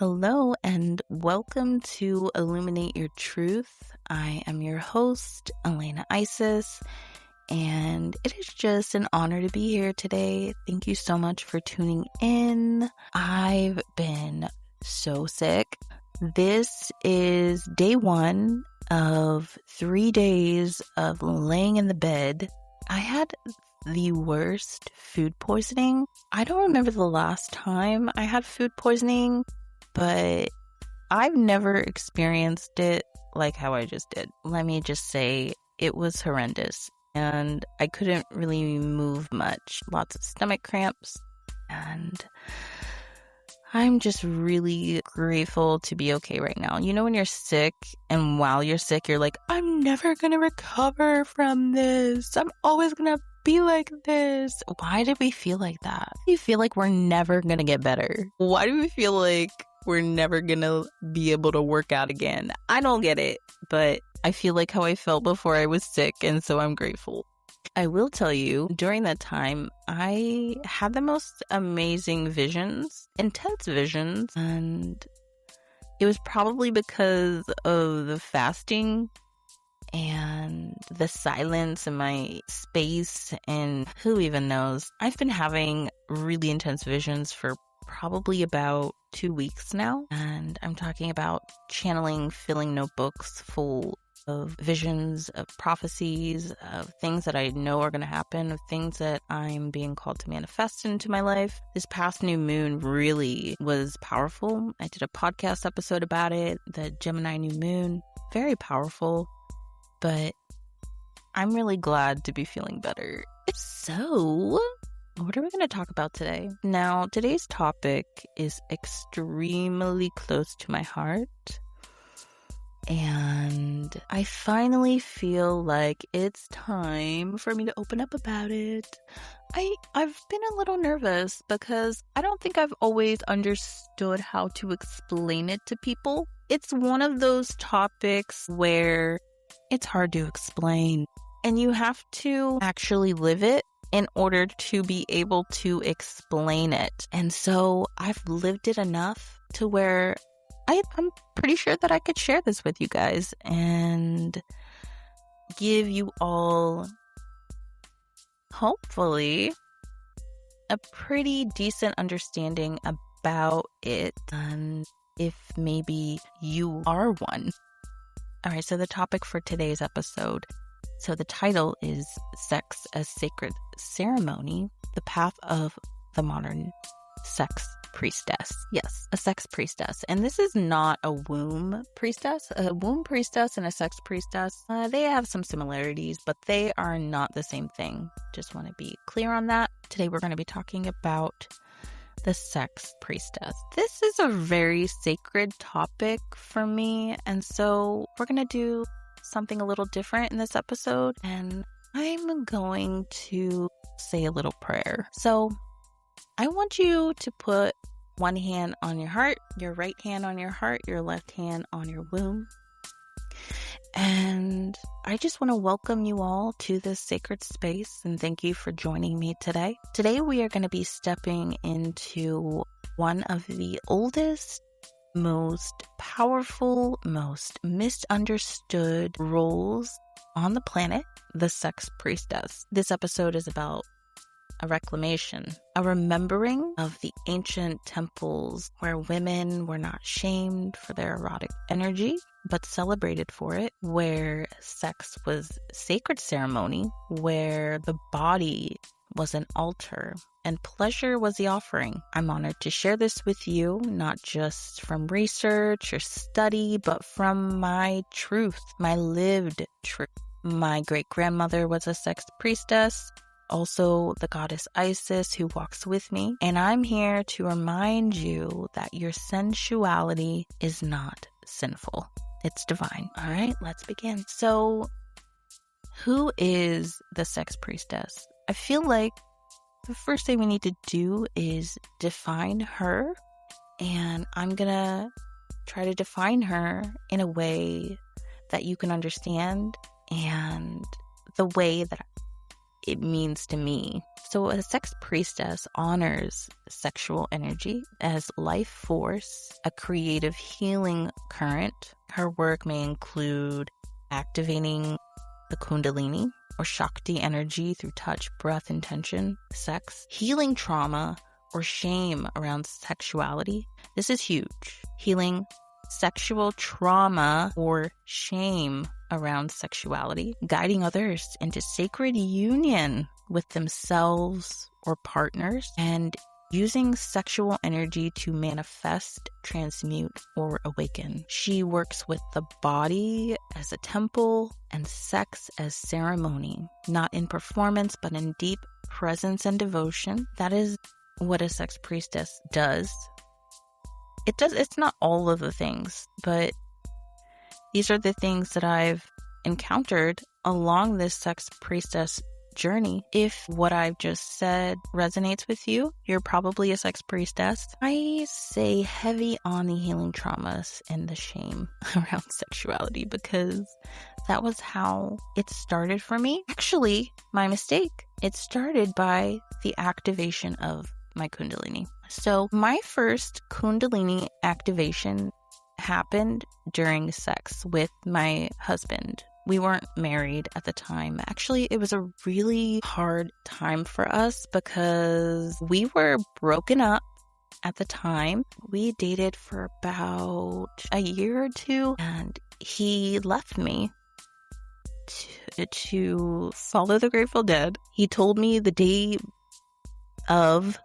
Hello and welcome to Illuminate Your Truth. I am your host, Elena Isis, and it is just an honor to be here today. Thank you so much for tuning in. I've been so sick. This is day 1 of 3 days of laying in the bed. I had the worst food poisoning. I don't remember the last time I had food poisoning, but I've never experienced it like how I just did. Let me just say it was horrendous, and I couldn't really move much. Lots of stomach cramps, and I'm just really grateful to be okay right now. You know when you're sick, and while you're sick, you're like, I'm never gonna recover from this. I'm always gonna be like this. Why do we feel like that? Do you feel like we're never gonna get better? Why do we feel like we're never gonna be able to work out again? I don't get it, but I feel like how I felt before I was sick, and so I'm grateful. I will tell you, during that time, I had the most amazing visions, intense visions, and it was probably because of the fasting and the silence in my space, and who even knows. I've been having really intense visions for probably about 2 weeks now, and I'm talking about channeling, filling notebooks full of visions, of prophecies, of things that I know are going to happen, of things that I'm being called to manifest into my life. This past new moon really was powerful. I did a podcast episode about it, the Gemini new moon. Very powerful, but I'm really glad to be feeling better. So, what are we going to talk about today? Now, today's topic is extremely close to my heart. And I finally feel like it's time for me to open up about it. I've been a little nervous because I don't think I've always understood how to explain it to people. It's one of those topics where it's hard to explain, and you have to actually live it in order to be able to explain it. And so I've lived it enough to where I'm pretty sure that I could share this with you guys and give you all, hopefully, a pretty decent understanding about it, and if maybe you are one. All right, so the topic for today's episode. So the title is Sex as Sacred Ceremony, the Path of the Modern Sex Priestess. Yes, a sex priestess. And this is not a womb priestess. A womb priestess and a sex priestess, they have some similarities, but they are not the same thing. Just want to be clear on that. Today we're going to be talking about the sex priestess. This is a very sacred topic for me, and so we're going to do something a little different in this episode, and I'm going to say a little prayer. So I want you to put one hand on your heart, your right hand on your heart, your left hand on your womb. And I just want to welcome you all to this sacred space, and thank you for joining me today. Today we are going to be stepping into one of the oldest, most powerful, most misunderstood roles on the planet, the sex priestess. This episode is about a reclamation, a remembering of the ancient temples where women were not shamed for their erotic energy, but celebrated for it, where sex was sacred ceremony, where the body was an altar and pleasure was the offering. I'm honored to share this with you, not just from research or study, but from my truth, my lived truth. My great-grandmother was a sex priestess, also the goddess Isis, who walks with me. And I'm here to remind you that your sensuality is not sinful. It's divine. All right, let's begin. So, who is the sex priestess? I feel like the first thing we need to do is define her. And I'm going to try to define her in a way that you can understand, and the way that it means to me. So a sex priestess honors sexual energy as life force, a creative healing current. Her work may include activating the Kundalini or Shakti energy through touch, breath, intention, sex, healing trauma or shame around sexuality. This is huge. Healing sexual trauma or shame around sexuality, guiding others into sacred union with themselves or partners, and using sexual energy to manifest, transmute, or awaken. She works with the body as a temple and sex as ceremony, not in performance, but in deep presence and devotion. That is what a sex priestess does. It's not all of the things, but these are the things that I've encountered along this sex priestess journey. If what I've just said resonates with you, you're probably a sex priestess. I say heavy on the healing traumas and the shame around sexuality because that was how it started for me. Actually, my mistake. It started by the activation of my Kundalini. So my first Kundalini activation happened during sex with my husband. We weren't married at the time. Actually, it was a really hard time for us because we were broken up at the time. We dated for about a year or two, and he left me to follow the Grateful Dead. He told me the day of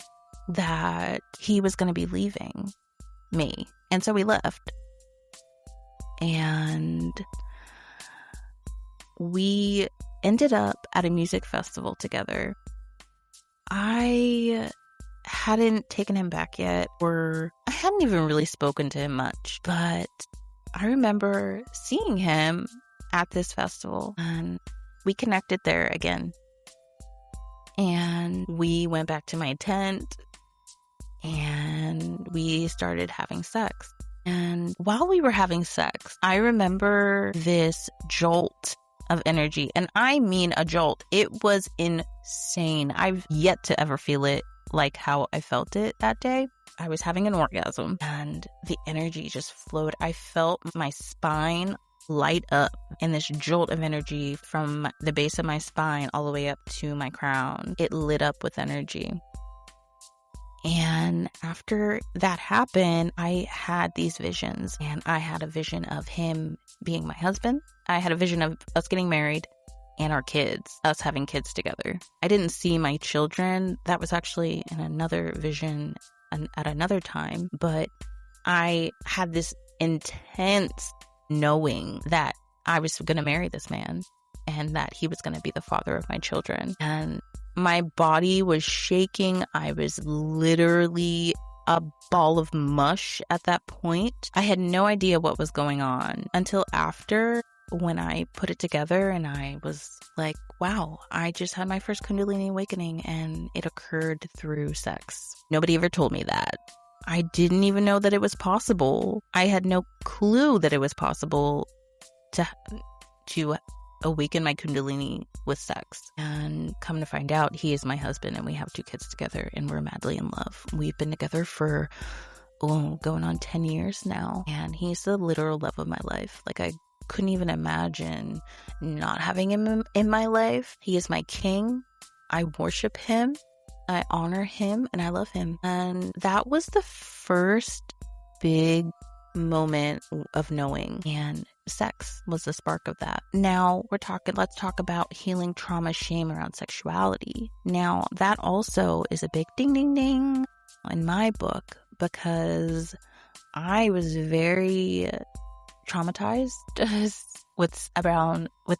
that he was going to be leaving me. And so we left. And we ended up at a music festival together. I hadn't taken him back yet, or I hadn't even really spoken to him much, but I remember seeing him at this festival, and we connected there again. And we went back to my tent, and we started having sex. And while we were having sex, I remember this jolt of energy. And I mean a jolt. It was insane. I've yet to ever feel it like how I felt it that day. I was having an orgasm and the energy just flowed. I felt my spine light up in this jolt of energy from the base of my spine all the way up to my crown. It lit up with energy. And after that happened, I had these visions, and I had a vision of him being my husband. I had a vision of us getting married and our kids, us having kids together. I didn't see my children. That was actually in another vision at another time, but I had this intense knowing that I was going to marry this man and that he was going to be the father of my children. And my body was shaking. I was literally a ball of mush at that point. I had no idea what was going on until after, when I put it together, and I was like, wow, I just had my first Kundalini awakening, and it occurred through sex. Nobody ever told me that. I didn't even know that it was possible. I had no clue that it was possible to awaken my Kundalini with sex. And come to find out, he is my husband, and we have 2 kids together, and we're madly in love. We've been together for going on 10 years now, and he's the literal love of my life. Like, I couldn't even imagine not having him in my life. He is my king. I worship him. I honor him, and I love him. And that was the first big moment of knowing, and sex was the spark of that. Now let's talk about healing trauma, shame around sexuality. Now, that also is a big ding, ding, ding in my book, because I was very traumatized with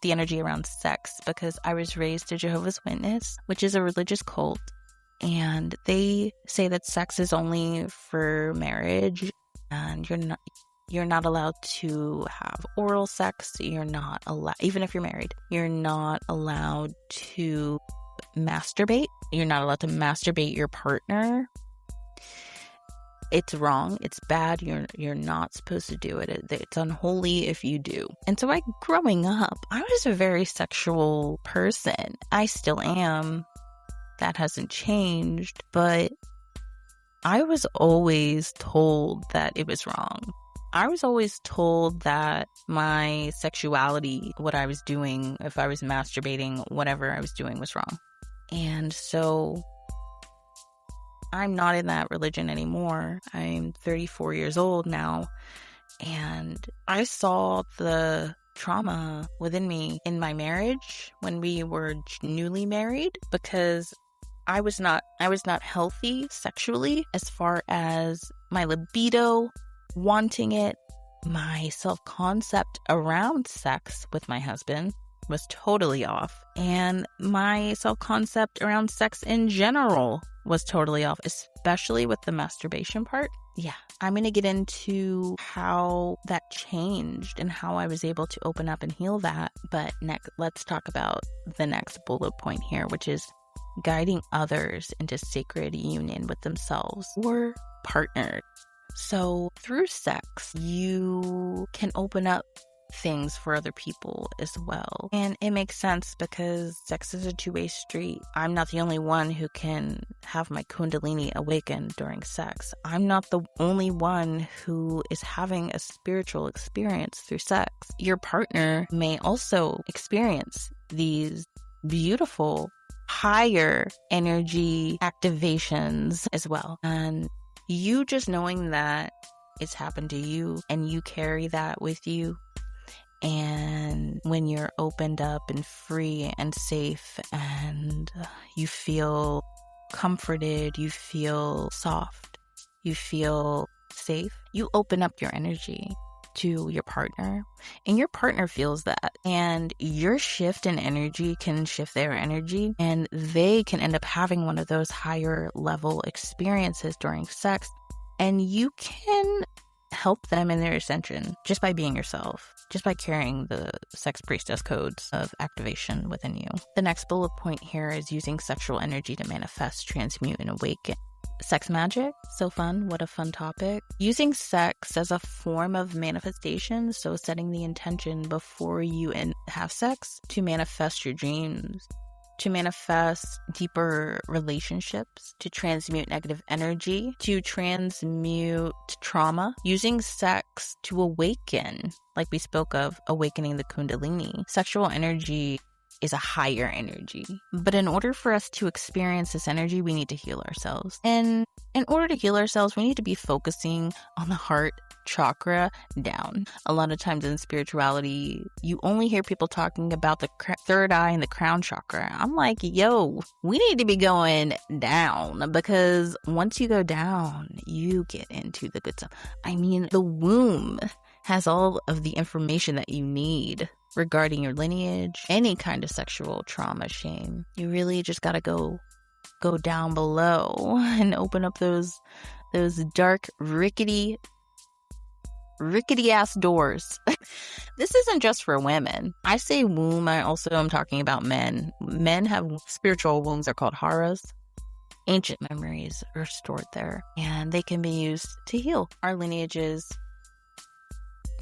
the energy around sex, because I was raised a Jehovah's Witness, which is a religious cult, and they say that sex is only for marriage, and you're not allowed to have oral sex. You're not allowed, even if you're married, you're not allowed to masturbate. You're not allowed to masturbate your partner. It's wrong. It's bad. You're not supposed to do it. It's unholy if you do. And so growing up, I was a very sexual person. I still am. That hasn't changed. But I was always told that it was wrong. I was always told that my sexuality, what I was doing, if I was masturbating, whatever I was doing was wrong. And so I'm not in that religion anymore. I'm 34 years old now, and I saw the trauma within me in my marriage when we were newly married, because I was not healthy sexually as far as my libido, wanting it. My self-concept around sex with my husband was totally off, and my self-concept around sex in general was totally off, especially with the masturbation part. Yeah, I'm going to get into how that changed and how I was able to open up and heal that. But next, let's talk about the next bullet point here, which is guiding others into sacred union with themselves or partner. So through sex, you can open up things for other people as well. And it makes sense because sex is a two-way street. I'm not the only one who can have my Kundalini awaken during sex. I'm not the only one who is having a spiritual experience through sex. Your partner may also experience these beautiful, higher energy activations as well. And you just knowing that it's happened to you and you carry that with you, and when you're opened up and free and safe and you feel comforted, you feel soft, you feel safe, you open up your energy to your partner, and your partner feels that, and your shift in energy can shift their energy, and they can end up having one of those higher level experiences during sex, and you can help them in their ascension just by being yourself, just by carrying the sex priestess codes of activation within you. The next bullet point here is using sexual energy to manifest, transmute, and awaken. Sex magic, so fun. What a fun topic. Using sex as a form of manifestation, so setting the intention before you have sex to manifest your dreams, to manifest deeper relationships, to transmute negative energy, to transmute trauma, using sex to awaken, like we spoke of, awakening the Kundalini. Sexual energy is a higher energy. But in order for us to experience this energy, we need to heal ourselves. And in order to heal ourselves, we need to be focusing on the heart chakra down. A lot of times in spirituality, you only hear people talking about the third eye and the crown chakra. I'm like, yo, we need to be going down, because once you go down, you get into the good stuff. I mean, the womb has all of the information that you need regarding your lineage, any kind of sexual trauma, shame. You really just gotta go down below and open up those dark, rickety ass doors. This isn't just for women. I say womb, I'm talking about men. Men have spiritual wombs. They're called haras. Ancient memories are stored there, and they can be used to heal. Our lineages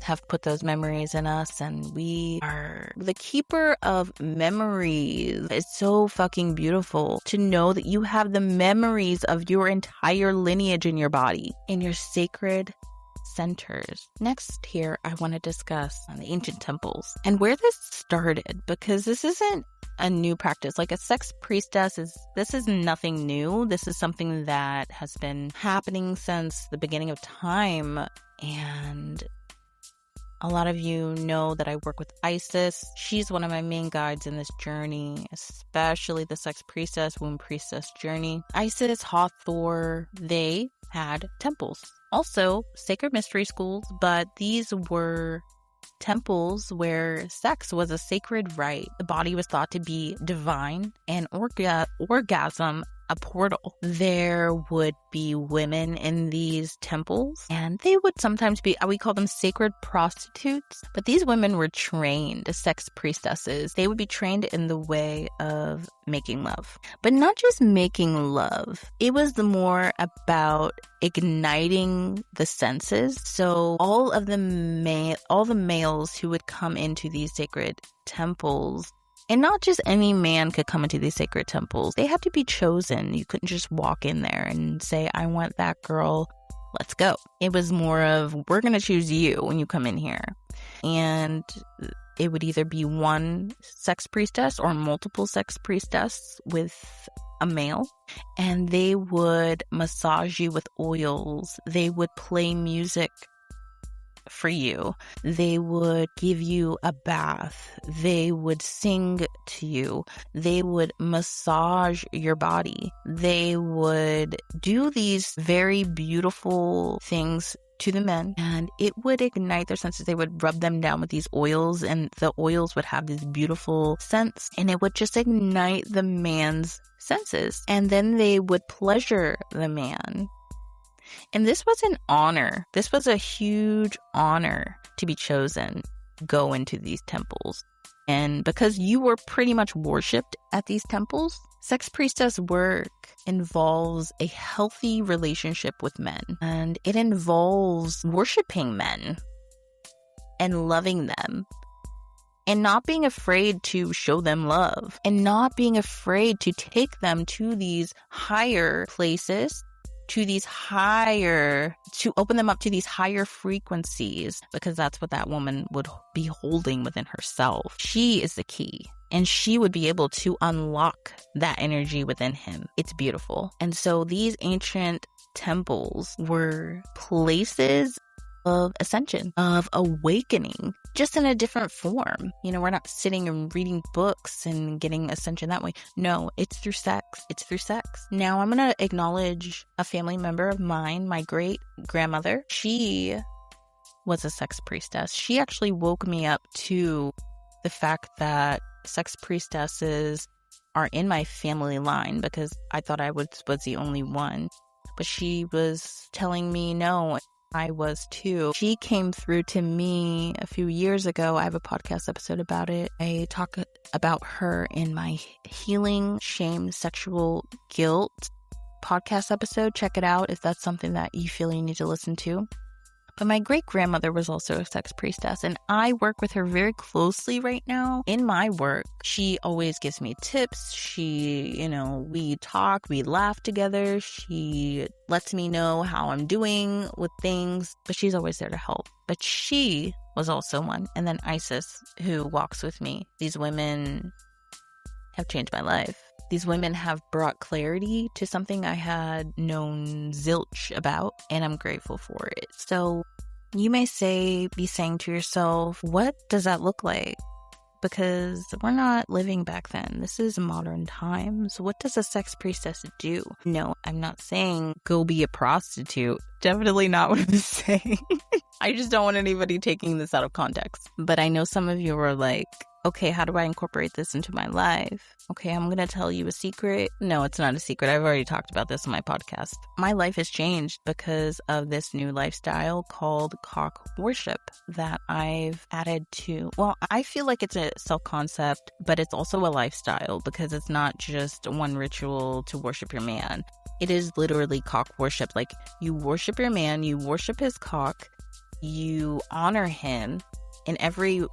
have put those memories in us, and we are the keeper of memories. It's so fucking beautiful to know that you have the memories of your entire lineage in your body, in your sacred centers. Next here, I want to discuss the ancient temples and where this started, because this isn't a new practice. Like a sex priestess this is nothing new. This is something that has been happening since the beginning of time, and a lot of you know that I work with Isis. She's one of my main guides in this journey, especially the sex priestess, womb priestess journey. Isis, Hathor, they had temples. Also, sacred mystery schools, but these were temples where sex was a sacred rite. The body was thought to be divine, and orgasm a portal. There would be women in these temples, and they would sometimes be, we call them sacred prostitutes, but these women were trained as sex priestesses. They would be trained in the way of making love, but not just making love. It was the more about igniting the senses. So all the males who would come into these sacred temples, and not just any man could come into these sacred temples. They had to be chosen. You couldn't just walk in there and say, I want that girl, let's go. It was more of, we're going to choose you when you come in here. And it would either be one sex priestess or multiple sex priestess with a male. And they would massage you with oils. They would play music for you. They would give you a bath. They would sing to you. They would massage your body. They would do these very beautiful things to the men, and it would ignite their senses. They would rub them down with these oils, and the oils would have this beautiful scents, and it would just ignite the man's senses. And then they would pleasure the man. And this was an honor. This was a huge honor to be chosen to go into these temples. And because you were pretty much worshipped at these temples, sex priestess work involves a healthy relationship with men. And it involves worshiping men and loving them. And not being afraid to show them love. And not being afraid to take them to these higher places, to open them up to these higher frequencies, because that's what that woman would be holding within herself. She is the key, and she would be able to unlock that energy within him. It's beautiful. And so these ancient temples were places of ascension, of awakening, just in a different form. You know, we're not sitting and reading books and getting ascension that way. No, it's through sex. It's through sex. Now, I'm going to acknowledge a family member of mine, my great grandmother. She was a sex priestess. She actually woke me up to the fact that sex priestesses are in my family line, because I thought I was the only one. But she was telling me, no, I was too. She came through to me a few years ago. I have a podcast episode about it. I talk about her in my Healing Shame Sexual Guilt podcast episode. Check it out if that's something that you feel you need to listen to. But my great-grandmother was also a sex priestess, and I work with her very closely right now in my work. She always gives me tips. We talk, we laugh together. She lets me know how I'm doing with things, but she's always there to help. But she was also one. And then Isis, who walks with me. These women have changed my life. These women have brought clarity to something I had known zilch about, and I'm grateful for it. So you may be saying to yourself, what does that look like? Because we're not living back then. This is modern times. What does a sex priestess do? No, I'm not saying go be a prostitute. Definitely not what I'm saying. I just don't want anybody taking this out of context. But I know some of you are like, okay, how do I incorporate this into my life? Okay, I'm going to tell you a secret. No, it's not a secret. I've already talked about this on my podcast. My life has changed because of this new lifestyle called cock worship that I've added to. Well, I feel like it's a self-concept, but it's also a lifestyle, because it's not just one ritual to worship your man. It is literally cock worship. Like, you worship your man, you worship his cock, you honor him in every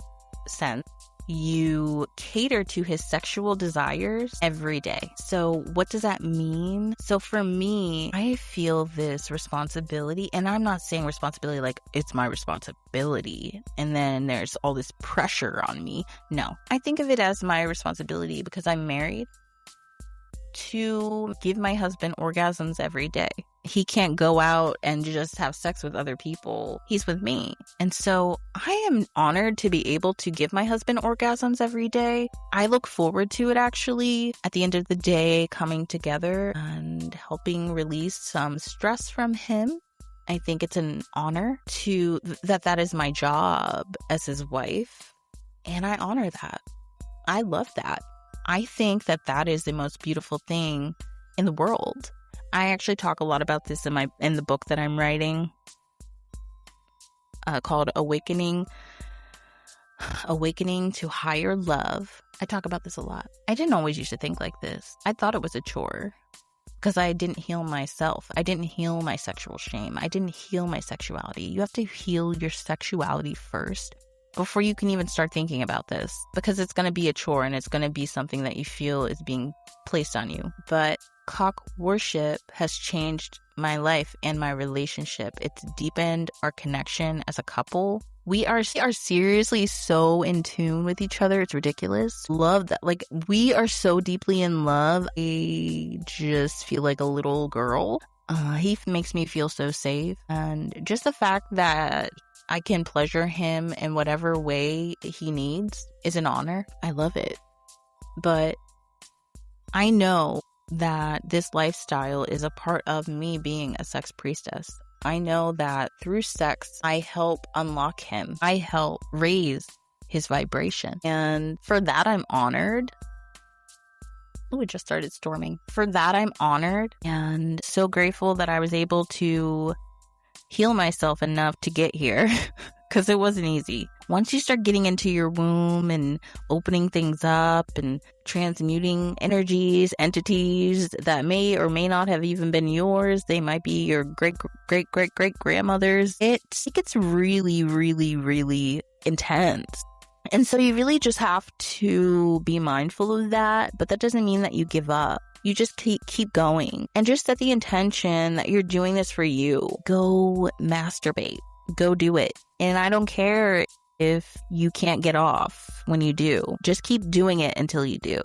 sense. You cater to his sexual desires every day. So what does that mean? So for me, I feel this responsibility, and I'm not saying responsibility like it's my responsibility and then there's all this pressure on me. No, I think of it as my responsibility because I'm married to give my husband orgasms every day. He can't go out and just have sex with other people. He's with me. And so I am honored to be able to give my husband orgasms every day. I look forward to it, actually, at the end of the day, coming together and helping release some stress from him. I think it's an honor to that is my job as his wife. And I honor that. I love that. I think that is the most beautiful thing in the world. I actually talk a lot about this in the book that I'm writing, called Awakening to Higher Love. I talk about this a lot. I didn't always used to think like this. I thought it was a chore because I didn't heal myself. I didn't heal my sexual shame. I didn't heal my sexuality. You have to heal your sexuality first before you can even start thinking about this, because it's going to be a chore and it's going to be something that you feel is being placed on you. But cock worship has changed my life and my relationship. It's deepened our connection as a couple. We are seriously so in tune with each other. It's ridiculous. Love that. Like, we are so deeply in love. I just feel like a little girl. He makes me feel so safe. And just the fact that I can pleasure him in whatever way he needs is an honor. I love it. But I know that this lifestyle is a part of me being a sex priestess. I know that through sex, I help unlock him. I help raise his vibration. And for that, I'm honored. Oh, it just started storming. For that, I'm honored and so grateful that I was able to heal myself enough to get here, because it wasn't easy. Once you start getting into your womb and opening things up and transmuting energies, entities that may or may not have even been yours, they might be your great grandmother's. It gets really, really, really intense. And so you really just have to be mindful of that, but that doesn't mean that you give up. You just keep going and just set the intention that you're doing this for you. Go masturbate. Go do it. And I don't care if you can't get off when you do. Just keep doing it until you do.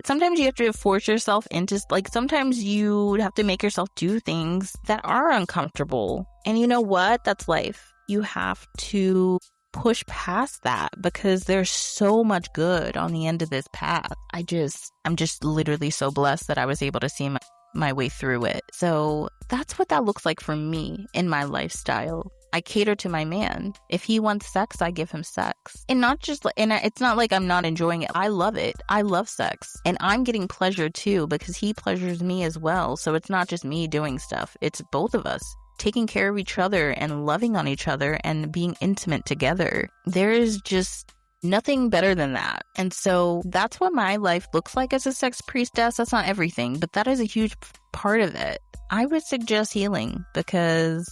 Sometimes you have to force yourself into, sometimes you have to make yourself do things that are uncomfortable. And you know what? That's life. You have to push past that because there's so much good on the end of this path. I'm just literally so blessed that I was able to see my way through it. So that's what that looks like for me in my lifestyle. I cater to my man. If he wants sex, I give him sex. And it's not like I'm not enjoying it. I love it. I love sex. And I'm getting pleasure too because he pleasures me as well. So it's not just me doing stuff. It's both of us taking care of each other and loving on each other and being intimate together. There is just nothing better than that. And so that's what my life looks like as a sex priestess. That's not everything, but that is a huge part of it. I would suggest healing because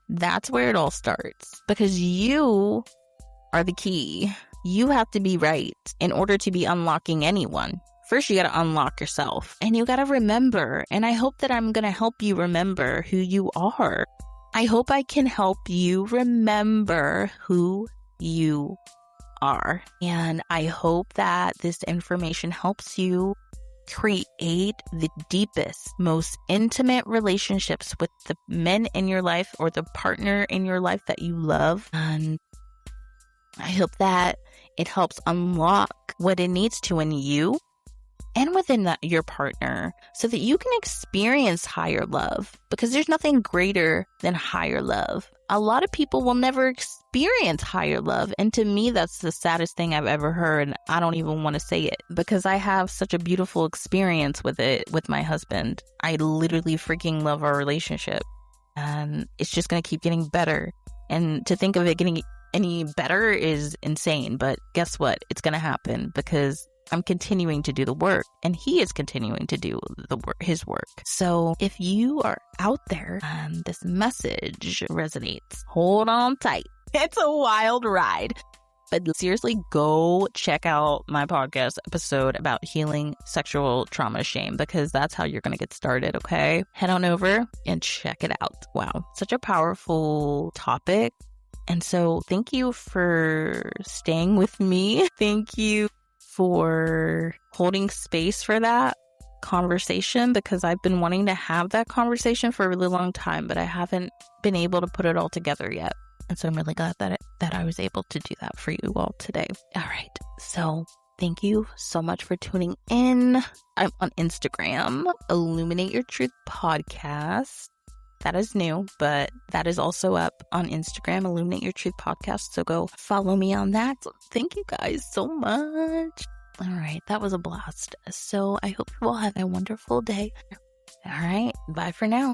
that's where it all starts. Because you are the key. You have to be right in order to be unlocking anyone. First, you got to unlock yourself and you got to remember. And I hope that I'm going to help you remember who you are. I hope I can help you remember who you are. And I hope that this information helps you create the deepest, most intimate relationships with the men in your life or the partner in your life that you love. And I hope that it helps unlock what it needs to in you and within your partner so that you can experience higher love, because there's nothing greater than higher love. A lot of people will never experience higher love. And to me, that's the saddest thing I've ever heard. I don't even want to say it because I have such a beautiful experience with it with my husband. I literally freaking love our relationship. And it's just going to keep getting better. And to think of it getting any better is insane. But guess what? It's going to happen because I'm continuing to do the work and he is continuing to do his work. So if you are out there and this message resonates, hold on tight. It's a wild ride. But seriously, go check out my podcast episode about healing sexual trauma shame, because that's how you're going to get started, okay? Head on over and check it out. Wow, such a powerful topic. And so thank you for staying with me. Thank you for holding space for that conversation, because I've been wanting to have that conversation for a really long time, but I haven't been able to put it all together yet. And so I'm really glad that I was able to do that for you all today. All right. So thank you so much for tuning in. I'm on Instagram, Illuminate Your Truth Podcast. That is new, but that is also up on Instagram, Illuminate Your Truth Podcast. So go follow me on that. Thank you guys so much. All right, that was a blast. So I hope you all have a wonderful day. All right, bye for now.